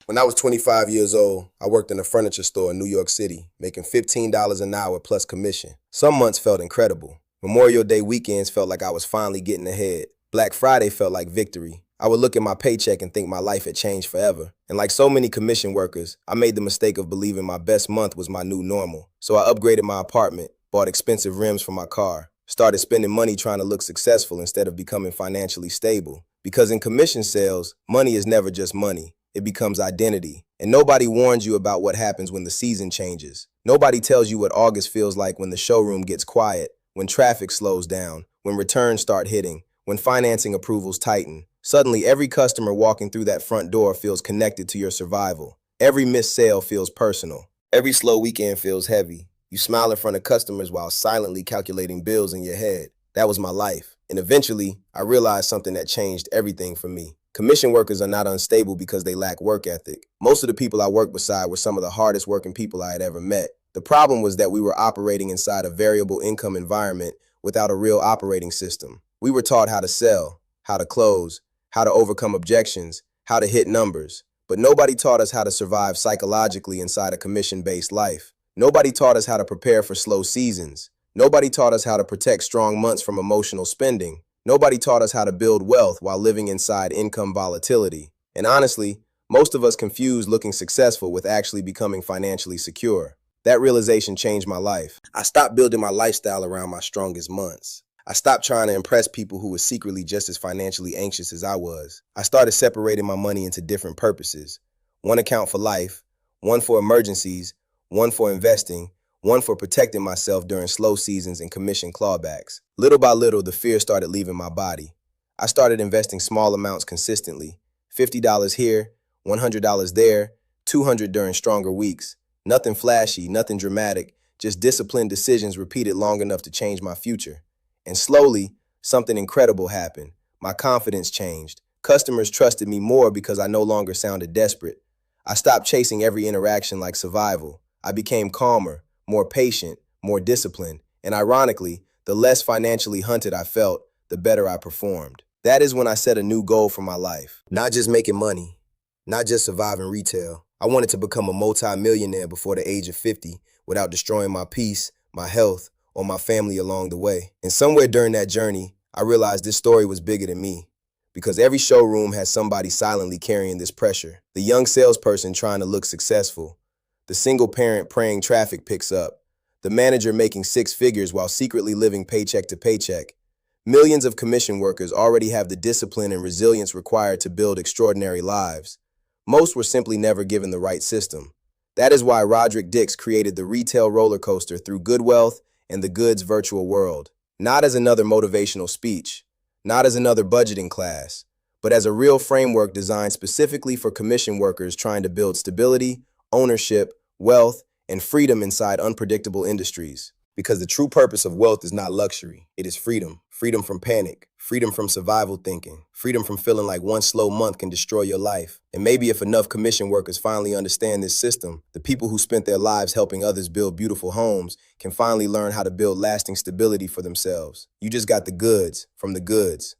When I was 25 years old, I worked in a furniture store in New York City, making $15 an hour plus commission. Some months felt incredible. Memorial Day weekends felt like I was finally getting ahead. Black Friday felt like victory. I would look at my paycheck and think my life had changed forever. And like so many commission workers, I made the mistake of believing my best month was my new normal. So I upgraded my apartment, bought expensive rims for my car, started spending money trying to look successful instead of becoming financially stable. Because in commission sales, money is never just money. It becomes identity. And nobody warns you about what happens when the season changes. Nobody tells you what August feels like when the showroom gets quiet, when traffic slows down, when returns start hitting, when financing approvals tighten. Suddenly, every customer walking through that front door feels connected to your survival. Every missed sale feels personal. Every slow weekend feels heavy. You smile in front of customers while silently calculating bills in your head. That was my life. And eventually, I realized something that changed everything for me. Commission workers are not unstable because they lack work ethic. Most of the people I worked beside were some of the hardest working people I had ever met. The problem was that we were operating inside a variable income environment without a real operating system. We were taught how to sell, how to close, how to overcome objections, how to hit numbers. But nobody taught us how to survive psychologically inside a commission-based life. Nobody taught us how to prepare for slow seasons. Nobody taught us how to protect strong months from emotional spending. Nobody taught us how to build wealth while living inside income volatility. And honestly, most of us confuse looking successful with actually becoming financially secure. That realization changed my life. I stopped building my lifestyle around my strongest months. I stopped trying to impress people who were secretly just as financially anxious as I was. I started separating my money into different purposes. One account for life, one for emergencies, one for investing, one for protecting myself during slow seasons and commission clawbacks. Little by little, the fear started leaving my body. I started investing small amounts consistently, $50 here, $100 there, $200 during stronger weeks. Nothing flashy, nothing dramatic, just disciplined decisions repeated long enough to change my future. And slowly, something incredible happened. My confidence changed. Customers trusted me more because I no longer sounded desperate. I stopped chasing every interaction like survival. I became calmer, more patient, more disciplined, and ironically, the less financially hunted I felt, the better I performed. That is when I set a new goal for my life. Not just making money, not just surviving retail. I wanted to become a multi-millionaire before the age of 50 without destroying my peace, my health, or my family along the way. And somewhere during that journey, I realized this story was bigger than me. Because every showroom has somebody silently carrying this pressure. The young salesperson trying to look successful, the single parent praying traffic picks up, the manager making six figures while secretly living paycheck to paycheck. Millions of commission workers already have the discipline and resilience required to build extraordinary lives. Most were simply never given the right system. That is why Roderick Dix created the retail roller coaster through Good Wealth and the Goods virtual world. Not as another motivational speech, not as another budgeting class, but as a real framework designed specifically for commission workers trying to build stability, ownership, wealth, and freedom inside unpredictable industries. Because the true purpose of wealth is not luxury, it is freedom. Freedom from panic, freedom from survival thinking, freedom from feeling like one slow month can destroy your life. And maybe if enough commission workers finally understand this system, the people who spent their lives helping others build beautiful homes can finally learn how to build lasting stability for themselves. You just got the goods from the goods.